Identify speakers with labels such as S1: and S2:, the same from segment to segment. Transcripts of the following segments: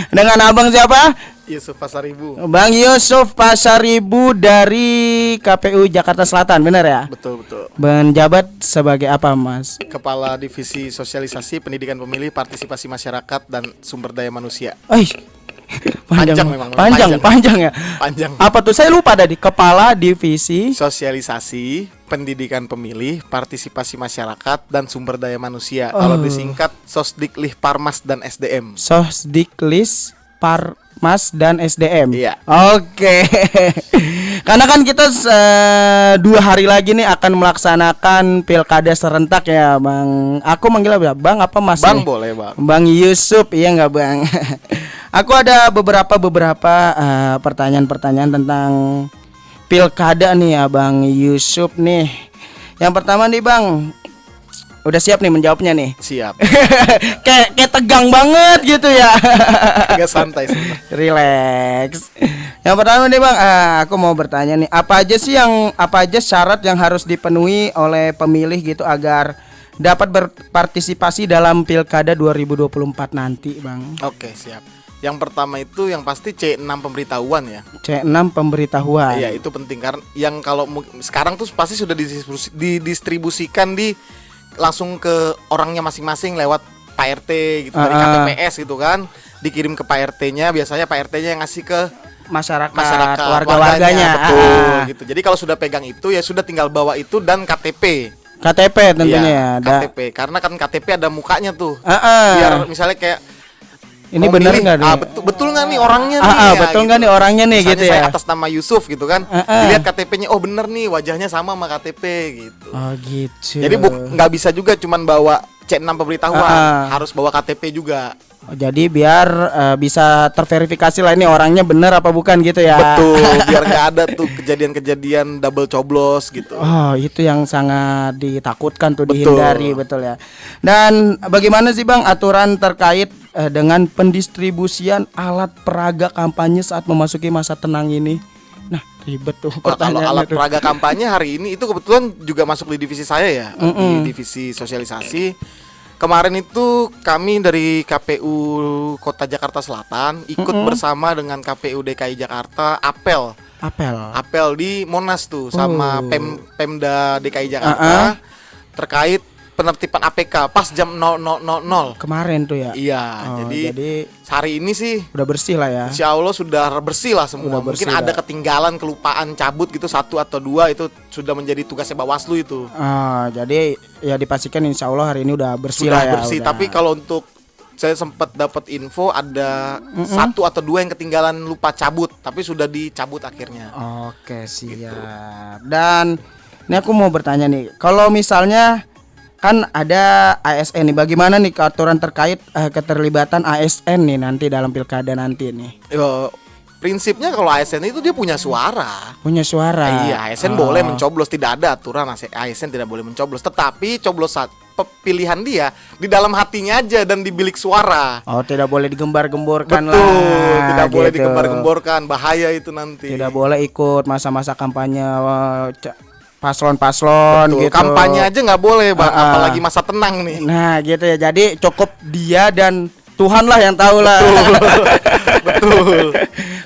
S1: Dengan Abang siapa?
S2: Yusuf Pasaribu.
S1: Bang Yusuf Pasaribu dari KPU Jakarta Selatan, benar ya?
S2: Betul.
S1: Menjabat sebagai apa, Mas?
S2: Kepala Divisi Sosialisasi Pendidikan Pemilih, Partisipasi Masyarakat dan Sumber Daya Manusia.
S1: Panjang
S2: memang,
S1: panjang ya.
S2: Panjang.
S1: Apa tuh? Saya lupa tadi. Kepala Divisi
S2: Sosialisasi Pendidikan Pemilih, Partisipasi Masyarakat dan Sumber Daya Manusia. Kalau disingkat Sosdiklis Parmas dan SDM.
S1: Sosdiklis Parmas dan SDM.
S2: Iya.
S1: Oke. Karena kan kita 2 hari lagi nih akan melaksanakan pilkada serentak ya, Bang. Aku manggil Bang apa Mas?
S2: Bang
S1: nih?
S2: boleh, Bang.
S1: Bang Yusuf, iya nggak Bang? Aku ada beberapa pertanyaan-pertanyaan tentang pilkada nih ya, Bang Yusuf nih. Yang pertama nih, Bang. Udah siap nih menjawabnya nih?
S2: Siap.
S1: kayak tegang banget gitu ya.
S2: Agak santai sih.
S1: Relax. Yang pertama nih Bang, aku mau bertanya nih, apa aja syarat yang harus dipenuhi oleh pemilih gitu agar dapat berpartisipasi dalam pilkada 2024 nanti, Bang?
S2: Oke, siap. Yang pertama itu yang pasti C6 pemberitahuan ya.
S1: C6 pemberitahuan.
S2: Iya, itu penting karena yang kalau sekarang tuh pasti sudah didistribusikan langsung ke orangnya masing-masing lewat Pak RT gitu, dari KPPS gitu kan, dikirim ke Pak RT-nya, biasanya Pak RT-nya yang ngasih ke
S1: masyarakat
S2: warganya, betul gitu. Jadi kalau sudah pegang itu ya sudah tinggal bawa itu dan KTP
S1: tentunya ya.
S2: KTP, karena kan KTP ada mukanya tuh. Biar misalnya kayak
S1: ini benar nggak nih?
S2: Betul nggak nih orangnya nih?
S1: Betul
S2: gitu.
S1: nggak nih orangnya nih?
S2: Misalnya
S1: gitu
S2: saya
S1: ya.
S2: atas nama Yusuf gitu kan, dilihat KTP-nya, oh bener nih wajahnya sama KTP gitu.
S1: Oh gitu.
S2: Jadi nggak bisa juga cuman bawa C6 pemberitahuan, harus bawa KTP juga.
S1: Jadi biar bisa terverifikasi lah ini orangnya benar apa bukan gitu ya.
S2: Betul, biar nggak ada tuh kejadian-kejadian double coblos gitu.
S1: Oh, itu yang sangat ditakutkan tuh, dihindari, betul ya. Dan bagaimana sih Bang aturan terkait dengan pendistribusian alat peraga kampanye saat memasuki masa tenang ini? Nah, ribet tuh
S2: kalau alat peraga kampanye hari ini itu kebetulan juga masuk di divisi saya ya, di divisi sosialisasi. Kemarin itu kami dari KPU Kota Jakarta Selatan ikut bersama dengan KPU DKI Jakarta apel di Monas tuh sama Pemda DKI Jakarta terkait penertiban APK pas jam 00.00
S1: kemarin tuh ya.
S2: Iya, jadi hari ini sih
S1: udah bersih lah ya.
S2: Insya Allah sudah bersih lah semua. Mungkin ada ketinggalan, kelupaan cabut gitu 1 atau 2, itu sudah menjadi tugasnya Bawaslu itu.
S1: Jadi ya dipastikan insya Allah hari ini udah bersih
S2: sudah
S1: lah ya.
S2: Bersih. Tapi kalau untuk saya sempat dapat info ada 1 atau 2 yang ketinggalan lupa cabut, tapi sudah dicabut akhirnya.
S1: Oke, siap.
S2: Gitu.
S1: Dan ini aku mau bertanya nih, kalau misalnya kan ada ASN nih, bagaimana nih aturan terkait keterlibatan ASN nih nanti dalam pilkada nanti nih?
S2: Prinsipnya kalau ASN itu dia punya suara. Iya, ASN boleh mencoblos, tidak ada aturan ASN tidak boleh mencoblos. Tetapi pilihan dia di dalam hatinya aja dan di bilik suara.
S1: Oh, tidak boleh digembar-gemborkan.
S2: Betul, tidak boleh digembar-gemborkan, bahaya itu nanti.
S1: Tidak boleh ikut masa-masa kampanye paslon-paslon.
S2: Betul,
S1: gitu.
S2: Kampanye aja nggak boleh, apalagi masa tenang nih.
S1: Nah, gitu ya. Jadi cukup dia dan Tuhan lah yang tahu lah.
S2: Betul.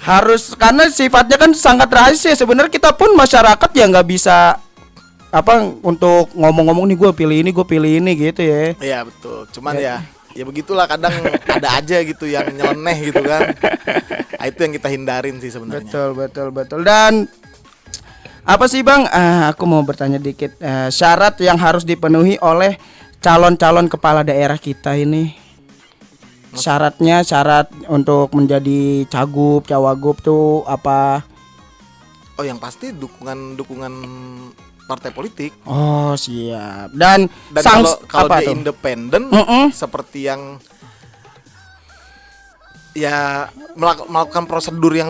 S1: Harus, karena sifatnya kan sangat rahasia. Sebenarnya kita pun masyarakat ya nggak bisa untuk ngomong-ngomong nih gue pilih ini gitu ya.
S2: Iya betul. Cuman ya begitulah, kadang ada aja gitu yang nyeleneh gitu kan. Nah, itu yang kita hindarin sih sebenarnya.
S1: Betul. Dan apa sih Bang? Aku mau bertanya dikit. Syarat yang harus dipenuhi oleh calon-calon kepala daerah kita ini. Syarat untuk menjadi cawagup tuh apa?
S2: Oh, yang pasti dukungan partai politik.
S1: Oh, siap. Dan
S2: kalau dia independen seperti yang ya melakukan prosedur yang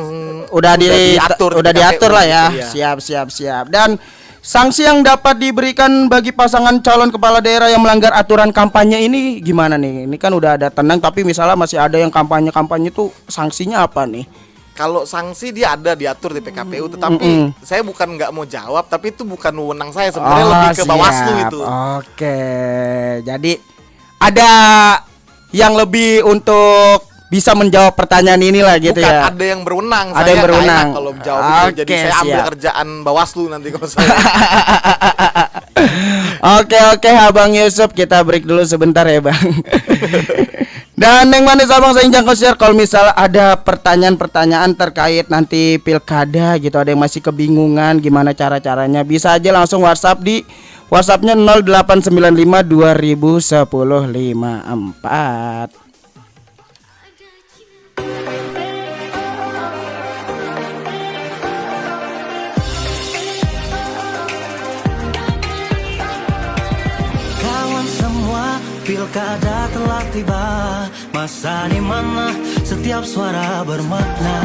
S1: udah diatur lah ya.
S2: Iya.
S1: Siap. Dan sanksi yang dapat diberikan bagi pasangan calon kepala daerah yang melanggar aturan kampanye ini gimana nih? Ini kan udah ada tenang, tapi misalnya masih ada yang kampanye tuh sanksinya apa nih?
S2: Kalau sanksi dia ada diatur di PKPU, tetapi saya bukan nggak mau jawab, tapi itu bukan wewenang saya sebenarnya, lebih ke Bawaslu itu.
S1: Oke, jadi ada yang lebih untuk bisa menjawab pertanyaan inilah gitu
S2: Bukan,
S1: ya.
S2: ada yang berwenang.
S1: Ada yang
S2: Saya nggak
S1: berwenang.
S2: enak kalau jawab itu. Jadi
S1: Oke,
S2: saya ambil
S1: siap.
S2: kerjaan Bawaslu nanti kalau saya.
S1: Oke, Abang Yusuf, kita break dulu sebentar ya Bang. Dan Neng Manis Abang saya jangkau share kalau misal ada pertanyaan-pertanyaan terkait nanti pilkada gitu, ada yang masih kebingungan gimana cara-caranya, bisa aja langsung WhatsApp di WhatsAppnya 0895 2010 54.
S3: Kawan semua, pilkada telah tiba, masa di mana setiap suara bermakna.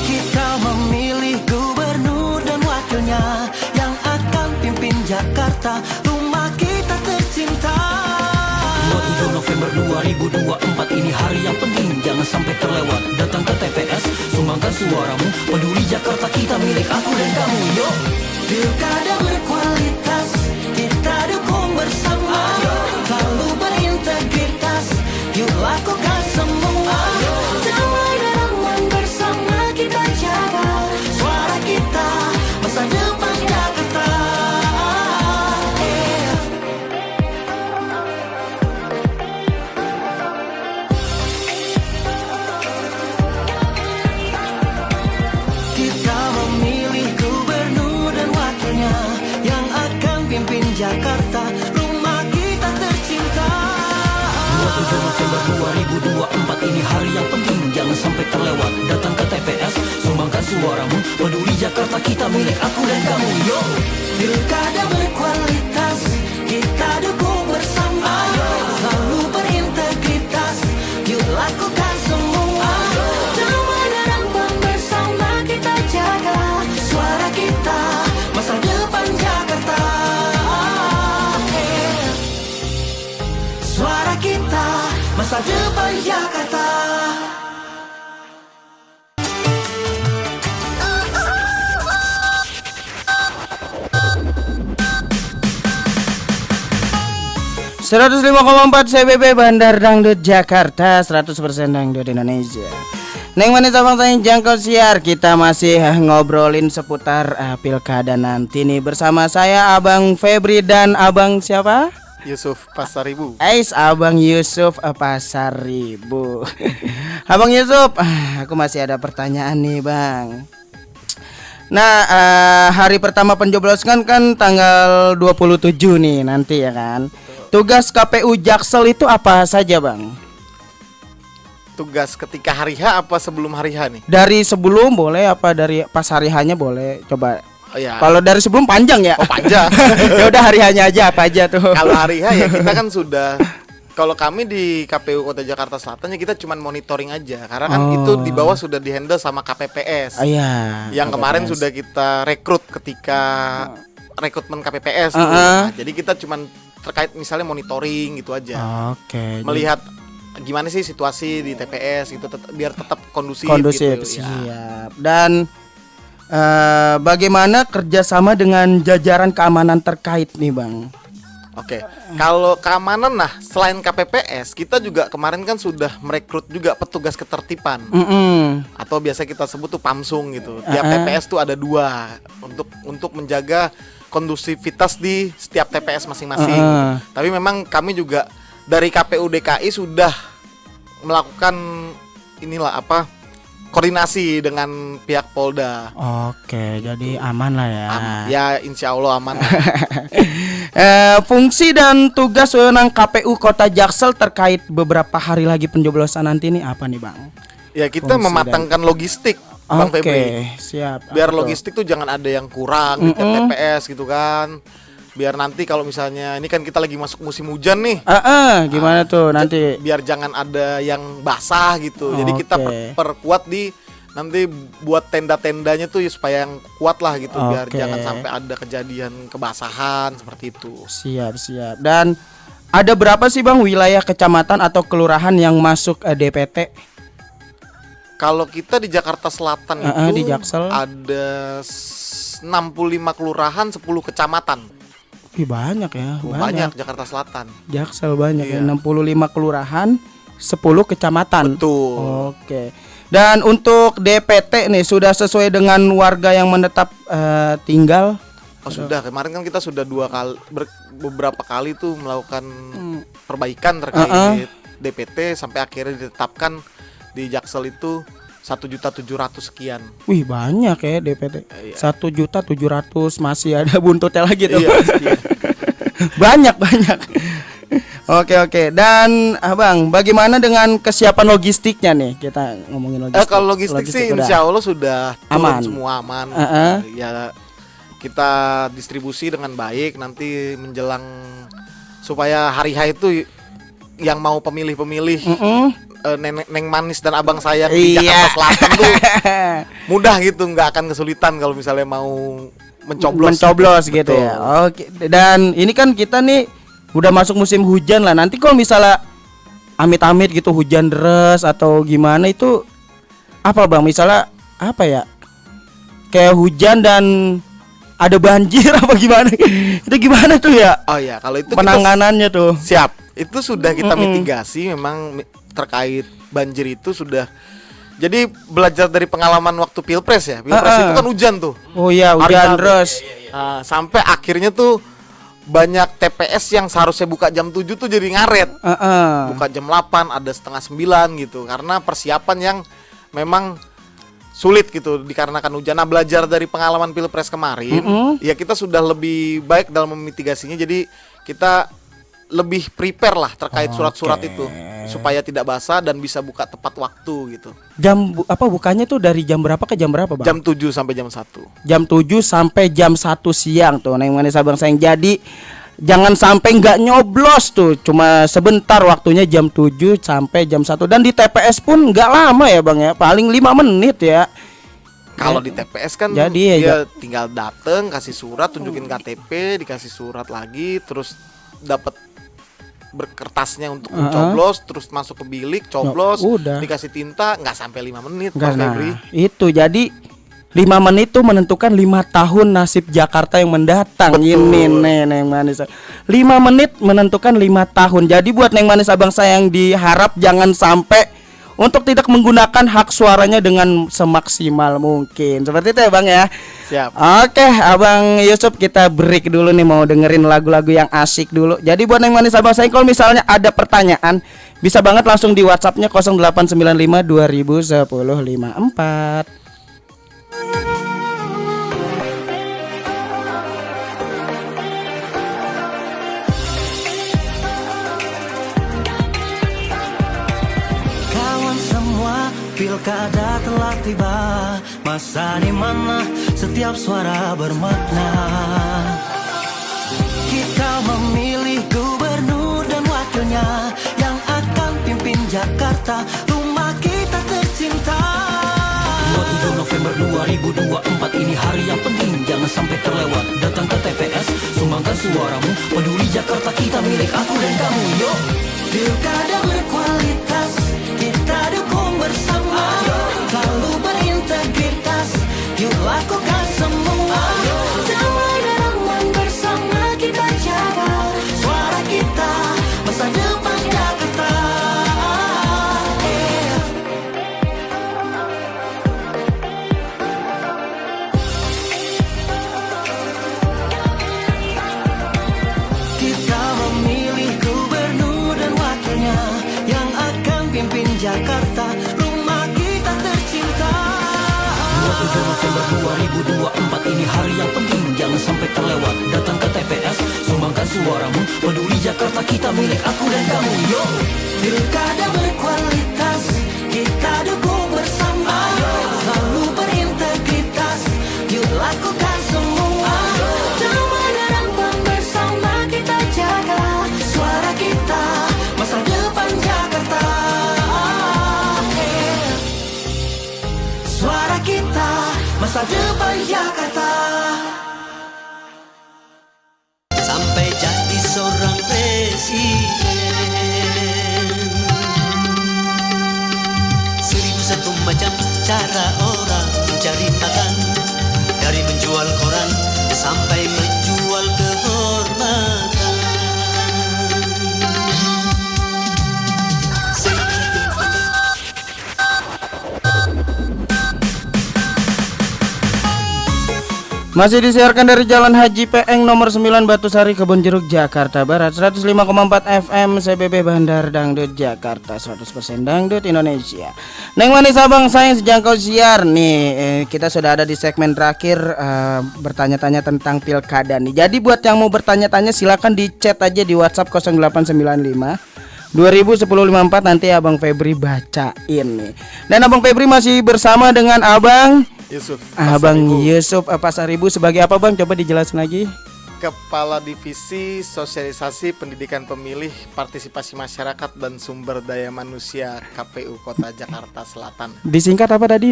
S3: Kita memilih gubernur dan wakilnya yang akan pimpin Jakarta, rumah kita tercinta. 27 November 2024 ini hari yang penting, jangan sampai terlewat. Datang ke TPS, sumbangkan suaramu, peduli Jakarta kita milik aku dan kamu. Yo, pilkada berkualitas, kita dukung bersama, selalu berintegritas, yuk lakukan semua. Damai dan aman bersama kita jaga suara kita, masa depan Jakarta. Kita memilih gubernur dan wakilnya yang akan pimpin Jakarta, rumah kita tercinta. 27 November 2024 ini hari yang penting, jangan sampai terlewat. Datang ke TPS, sumbangkan suaramu, peduli Jakarta kita milik aku dan kamu. Yo, pilkada berkualitas, kita dukung bersama, selalu berintegritas, yuk lakukan semua. Damai dan aman bersama kita jaga suara kita, masa depan Jakarta. Suara kita, masa depan Jakarta.
S1: Seratus 105,4 CBB Bandar Dangdut Jakarta, 100% Dangdut Indonesia. Neng Manis Abang saya jangkau siar, kita masih ngobrolin seputar pilkada nanti nih bersama saya Abang Febri dan Abang siapa?
S2: Yusuf Pasaribu.
S1: Abang Yusuf Pasaribu. Abang Yusuf, aku masih ada pertanyaan nih Bang. Nah, hari pertama pencoblosan kan tanggal 27 nih nanti ya kan. Tugas KPU Jaksel itu apa saja Bang?
S2: Tugas ketika hari H apa sebelum hari H nih?
S1: Dari sebelum boleh apa dari pas hari H-nya boleh? Coba.
S2: Oh, ya.
S1: Kalau dari sebelum panjang ya?
S2: Oh, panjang.
S1: Ya udah hari H-nya aja apa aja tuh.
S2: Kalau hari H ya kita kan sudah, kalau kami di KPU Kota Jakarta Selatan ya kita cuman monitoring aja, karena kan itu di bawah sudah dihandle sama KPPS.
S1: Iya.
S2: Yang kemarin sudah kita rekrut ketika rekrutmen KPPS tuh.
S1: Uh-uh.
S2: Nah, jadi kita cuman terkait misalnya monitoring gitu aja.
S1: Oke.
S2: Melihat gimana sih situasi di TPS gitu, biar tetap kondusif
S1: Kondusif,
S2: gitu. Ya.
S1: siap. Dan bagaimana kerjasama dengan jajaran keamanan terkait nih Bang?
S2: Oke, kalau keamanan, nah selain KPPS, kita juga kemarin kan sudah merekrut juga petugas ketertiban, atau biasa kita sebut tuh PAMSUM gitu. Tiap TPS tuh ada 2 untuk menjaga kondusivitas di setiap TPS masing-masing. Tapi memang kami juga dari KPU DKI sudah melakukan koordinasi dengan pihak Polda.
S1: Oke, jadi aman lah ya.
S2: Ya insya Allah aman.
S1: Fungsi dan tugas wewenang KPU Kota Jaksel terkait beberapa hari lagi pencoblosan nanti nih apa nih Bang?
S2: Ya kita
S1: Fungsi
S2: mematangkan logistik, Bang Febri.
S1: Oke, siap.
S2: Biar
S1: Apa tuh?
S2: logistik tuh jangan ada yang kurang di tiap TPS gitu kan. Biar nanti kalau misalnya ini kan kita lagi masuk musim hujan nih.
S1: Gimana tuh nanti?
S2: Biar jangan ada yang basah gitu. Jadi kita
S1: Oke.
S2: perkuat di nanti buat tenda-tendanya tuh ya supaya yang kuat lah gitu. Biar
S1: Oke.
S2: jangan sampai ada kejadian kebasahan seperti itu.
S1: Siap. Dan ada berapa sih Bang wilayah kecamatan atau kelurahan yang masuk DPT?
S2: Kalau kita di Jakarta Selatan itu
S1: Di Jaksel.
S2: ada 65 kelurahan, 10 kecamatan.
S1: Banyak ya.
S2: Banyak Jakarta Selatan.
S1: Jaksel banyak
S2: Iya.
S1: ya. 65 kelurahan, 10 kecamatan.
S2: Betul.
S1: Oke. Dan untuk DPT nih sudah sesuai dengan warga yang menetap tinggal?
S2: Oh sudah, kemarin kan kita sudah beberapa kali tuh melakukan perbaikan terkait DPT sampai akhirnya ditetapkan di Jaksel itu 1.700.000 sekian.
S1: Wih banyak ya DPT.
S2: Iya.
S1: 1.700.000 masih ada buntutnya lagi tuh.
S2: Iya.
S1: banyak. Oke. Dan Abang, bagaimana dengan kesiapan logistiknya nih? Kita ngomongin logistik.
S2: Kalau logistik sih
S1: udah
S2: insya Allah sudah
S1: aman.
S2: semua aman. Ya kita distribusi dengan baik nanti menjelang supaya hari H itu yang mau pemilih-pemilih Neng Manis dan abang saya di Jakarta Selatan tuh mudah gitu, nggak akan kesulitan kalau misalnya mau mencoblos gitu ya. Oke. Dan ini kan kita nih udah masuk musim hujan lah. Nanti kalau misalnya amit-amit gitu hujan deras atau gimana itu apa Bang? Misalnya apa ya? Kayak hujan dan ada banjir apa gimana? Itu gimana tuh ya? Oh ya, kalau itu
S1: penanganannya tuh.
S2: Siap. Itu sudah kita mitigasi memang terkait banjir itu sudah. Jadi belajar dari pengalaman waktu Pilpres ya. Pilpres itu kan hujan tuh.
S1: Oh iya, hujan deras.
S2: Sampai akhirnya tuh banyak TPS yang seharusnya buka jam 7 tuh jadi ngaret. Buka jam 8, ada setengah 9 gitu. Karena persiapan yang memang sulit gitu dikarenakan hujan. Nah, belajar dari pengalaman Pilpres kemarin, ya kita sudah lebih baik dalam memitigasinya. Jadi kita lebih prepare lah terkait surat-surat itu supaya tidak basah dan bisa buka tepat waktu gitu.
S1: Bukanya tuh dari jam berapa ke jam berapa, Bang?
S2: Jam 7 sampai jam 1.
S1: Jam 7 sampai jam 1 siang tuh Neng Manis Abang sayang. Jadi jangan sampai nggak nyoblos tuh. Cuma sebentar waktunya jam 7 sampai jam 1. Dan di TPS pun nggak lama ya Bang ya. Paling 5 menit ya.
S2: Kalau di TPS kan
S1: jadi
S2: dia tinggal dateng, kasih surat, tunjukin KTP, dikasih surat lagi, terus dapat berkertasnya untuk mencoblos, terus masuk ke bilik, coblos, dikasih tinta, nggak sampai 5 menit.
S1: Itu jadi 5 menit itu menentukan 5 tahun nasib Jakarta yang mendatang.
S2: Betul.
S1: Ini nih Neng Manis. 5 menit menentukan 5 tahun. Jadi buat Neng Manis abang sayang diharap jangan sampai untuk tidak menggunakan hak suaranya dengan semaksimal mungkin. Seperti itu ya Bang ya.
S2: Siap.
S1: Oke Abang Yusuf, kita break dulu nih, mau dengerin lagu-lagu yang asik dulu. Jadi buat Neng Manis abang sayang, kalau misalnya ada pertanyaan bisa banget langsung di WhatsApp-nya 0895 2010 54.
S3: Pilkada telah tiba, masa di mana setiap suara bermakna. Kita memilih gubernur dan wakilnya yang akan pimpin Jakarta, rumah kita tercinta. 27 November 2024 ini hari yang penting, jangan sampai terlewat. Datang ke TPS, sumbangkan suaramu, peduli Jakarta kita milik aku dan kamu. Yo, pilkada berkualitas, kita dukung bersama, selalu berintegritas, yuk lakukan semua. Damai dan aman bersama kita jaga suara kita, masa depan Jakarta. Kita memilih gubernur dan wakilnya yang akan pimpin Jakarta, rumah kita tercinta. 27 November 2024 ini hari yang penting, jangan sampai terlewat. Datang ke TPS, sumbangkan suaramu, peduli Jakarta kita milik aku dan kamu. Yo, pilkada berkualitas, kita dukung bersama, selalu berintegritas, yuk lakukan semua. Damai dan aman bersama kita jaga suara kita, masa depan Jakarta. Suara kita, masa depan Jakarta. Sampai jadi seorang presiden, 1001 macam cara orang mencari makan, dari menjual koran sampai menjual kehormatan.
S1: Masih disiarkan dari Jalan Haji Peeng nomor 9 Batusari Kebon Jeruk Jakarta Barat 105,4 FM CBB Bandar Dangdut Jakarta 100% Dangdut Indonesia. Neng manis abang sayang sejangkau siar nih kita sudah ada di segmen terakhir bertanya-tanya tentang pilkada nih. Jadi buat yang mau bertanya-tanya silakan di chat aja di WhatsApp 0895 201054 nanti Abang Febri bacain nih. Dan Abang Febri masih bersama dengan Abang
S2: Yusuf.
S1: Abang Yusuf Pasaribu sebagai apa Bang? Coba dijelasin lagi.
S2: Kepala Divisi Sosialisasi Pendidikan Pemilih, Partisipasi Masyarakat dan Sumber Daya Manusia KPU Kota Jakarta Selatan.
S1: Disingkat apa tadi?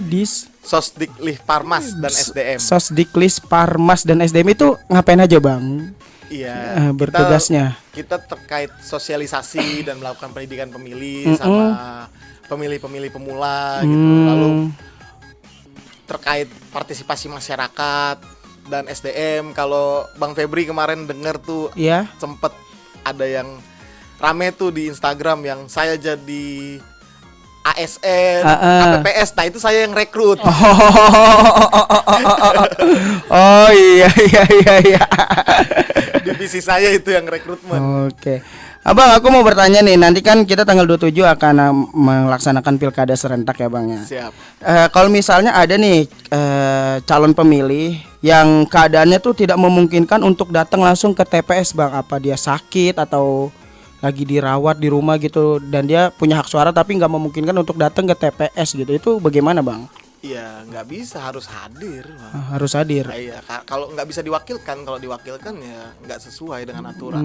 S2: Sosdiklis Parmas dan SDM.
S1: Sosdiklis Parmas dan SDM itu ngapain aja Bang?
S2: Iya,
S1: bertugasnya.
S2: Kita terkait sosialisasi dan melakukan pendidikan pemilih sama pemilih-pemilih pemula gitu. Lalu terkait partisipasi masyarakat dan SDM. Kalau Bang Febri kemarin denger tuh sempet ada yang rame tuh di Instagram yang saya jadi ASN, APPS. Nah itu saya yang rekrut.
S1: Oh iya.
S2: Divisi saya itu yang rekrutmen.
S1: Oke. Abang, aku mau bertanya nih, nanti kan kita tanggal 27 akan melaksanakan pilkada serentak ya Bang ya.
S2: Siap.
S1: Kalau misalnya ada nih calon pemilih yang keadaannya tuh tidak memungkinkan untuk datang langsung ke TPS Bang, apa dia sakit atau lagi dirawat di rumah gitu dan dia punya hak suara tapi nggak memungkinkan untuk datang ke TPS gitu, itu bagaimana Bang?
S2: Iya, nggak bisa, harus hadir Bang.
S1: Harus hadir.
S2: Iya, kalau nggak bisa diwakilkan, kalau diwakilkan ya nggak sesuai dengan aturan.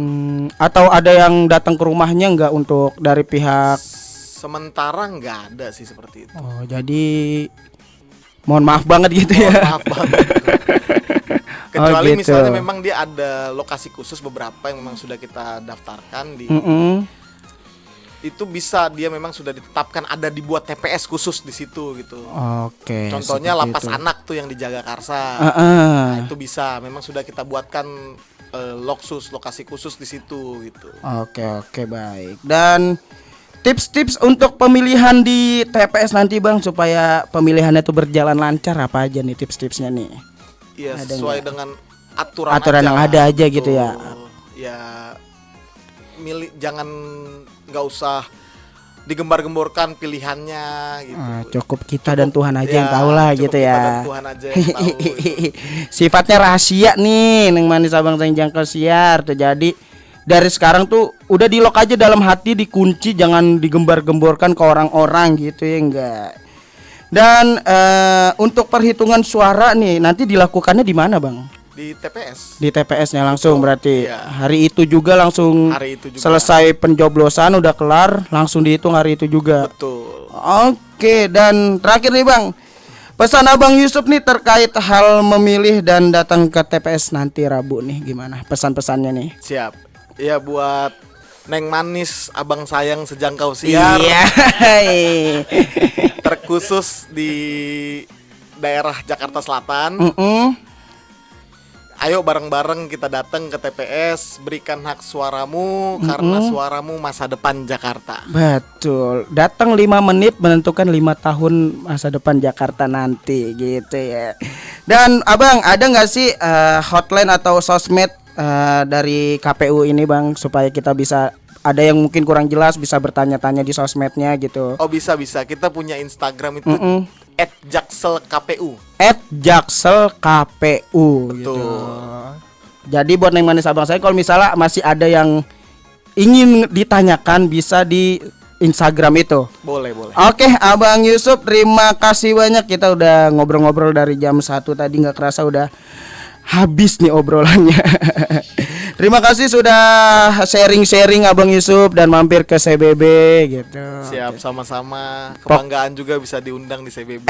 S1: Atau ada yang datang ke rumahnya nggak untuk dari pihak?
S2: Sementara nggak ada sih seperti itu.
S1: Oh, jadi mohon maaf banget gitu ya.
S2: Mohon maaf banget. Kecuali
S1: gitu.
S2: misalnya memang dia ada lokasi khusus beberapa yang memang sudah kita daftarkan di itu bisa dia memang sudah ditetapkan ada dibuat TPS khusus di situ gitu.
S1: Oke.
S2: Contohnya lapas anak tuh yang di Jagakarsa. Nah, itu bisa memang sudah kita buatkan lokasi khusus di situ gitu.
S1: Oke, baik. Dan tips-tips untuk pemilihan di TPS nanti Bang supaya pemilihannya itu berjalan lancar apa aja nih tips-tipsnya nih?
S2: Iya,
S1: Ada
S2: sesuai
S1: enggak?
S2: dengan aturan
S1: yang ada aja gitu ya.
S2: Ya jangan nggak usah digembar-gemborkan pilihannya gitu.
S1: Cukup kita dan Tuhan aja yang tahu lah gitu ya.
S2: Kita dan Tuhan aja yang tahu gitu.
S1: Sifatnya rahasia nih Neng Manis Abang sayang jangkau siar tuh. Jadi dari sekarang tuh udah di-lock aja dalam hati, dikunci, jangan digembar-gemborkan ke orang-orang gitu ya enggak. Dan untuk perhitungan suara nih nanti dilakukannya di mana Bang?
S2: Di TPS.
S1: Di TPS-nya langsung berarti.
S2: Iya.
S1: Hari itu juga langsung selesai pencoblosan udah kelar langsung dihitung hari itu juga.
S2: Betul.
S1: Oke, dan terakhir nih Bang. Pesan Abang Yusuf nih terkait hal memilih dan datang ke TPS nanti Rabu nih gimana pesan-pesannya nih?
S2: Siap. Ya buat Neng Manis abang sayang sejangkau siar.
S1: Iya.
S2: Terkhusus di daerah Jakarta Selatan. Ayo bareng-bareng kita datang ke TPS, berikan hak suaramu karena suaramu masa depan Jakarta.
S1: Betul. Datang 5 menit menentukan 5 tahun masa depan Jakarta nanti gitu ya. Dan Abang ada nggak sih hotline atau sosmed dari KPU ini Bang supaya kita bisa ada yang mungkin kurang jelas bisa bertanya-tanya di sosmednya gitu.
S2: Oh bisa. Kita punya Instagram itu @jakselkpu.
S1: @jakselkpu gitu. Jadi buat Neng Manis Abang saya kalau misalnya masih ada yang ingin ditanyakan bisa di Instagram itu.
S2: Boleh.
S1: Oke, Abang Yusuf terima kasih banyak. Kita udah ngobrol-ngobrol dari jam 1 tadi nggak kerasa udah habis nih obrolannya. Terima kasih sudah sharing-sharing Abang Yusuf dan mampir ke CBB gitu.
S2: Siap, sama-sama. Kebanggaan juga bisa diundang di CBB.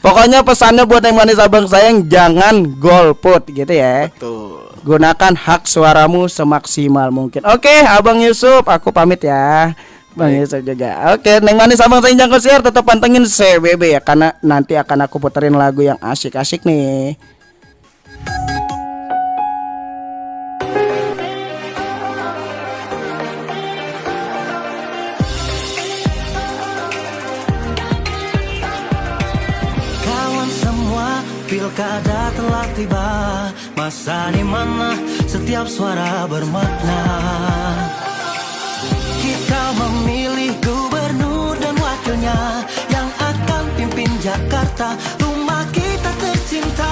S1: Pokoknya pesannya buat Neng Manis Abang sayang jangan golput gitu ya.
S2: Betul.
S1: Gunakan hak suaramu semaksimal mungkin. Oke, Abang Yusuf, aku pamit ya. Bang Yusuf juga. Oke, Neng Manis Abang sayang jangkau siar tetap pantengin CBB ya karena nanti akan aku puterin lagu yang asik-asik nih.
S3: Pilkada telah tiba, masa di mana setiap suara bermakna. Kita memilih gubernur dan wakilnya yang akan pimpin Jakarta, rumah kita tercinta.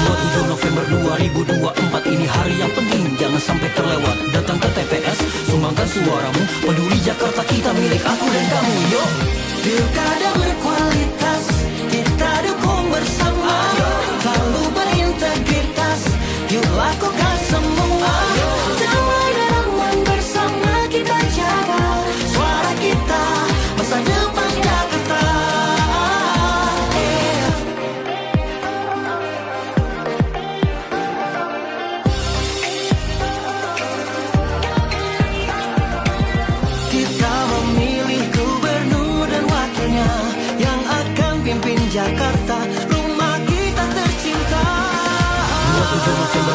S3: 27 November 2024 ini hari yang penting, jangan sampai terlewat. Datang ke TPS, sumbangkan suaramu, peduli Jakarta kita milik aku dan kamu. Yo, pilkada berkualitas, kita dukung bersama. Selalu berintegritas, yuk lakukan semua. Damai dan aman bersama kita jaga suara kita, masa depan Jakarta. Kita memilih gubernur dan wakilnya yang akan pimpin Jakarta, rumah kita tercinta. 27 November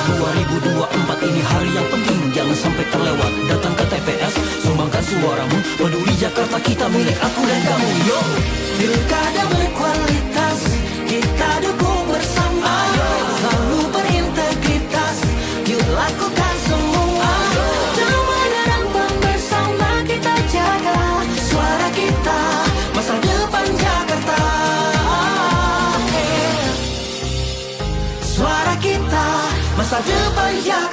S3: 2024 ini hari yang penting, jangan sampai terlewat. Datang ke TPS, sumbangkan suaramu, peduli Jakarta kita milik aku dan kamu. Yo, pilkada berkualitas, kita dukung bersama. Selalu berintegritas, yuk lakukan semua. Damai dan aman bersama kita jaga suara kita, masa depan Jakarta. Suara kita, masa depan Jakarta.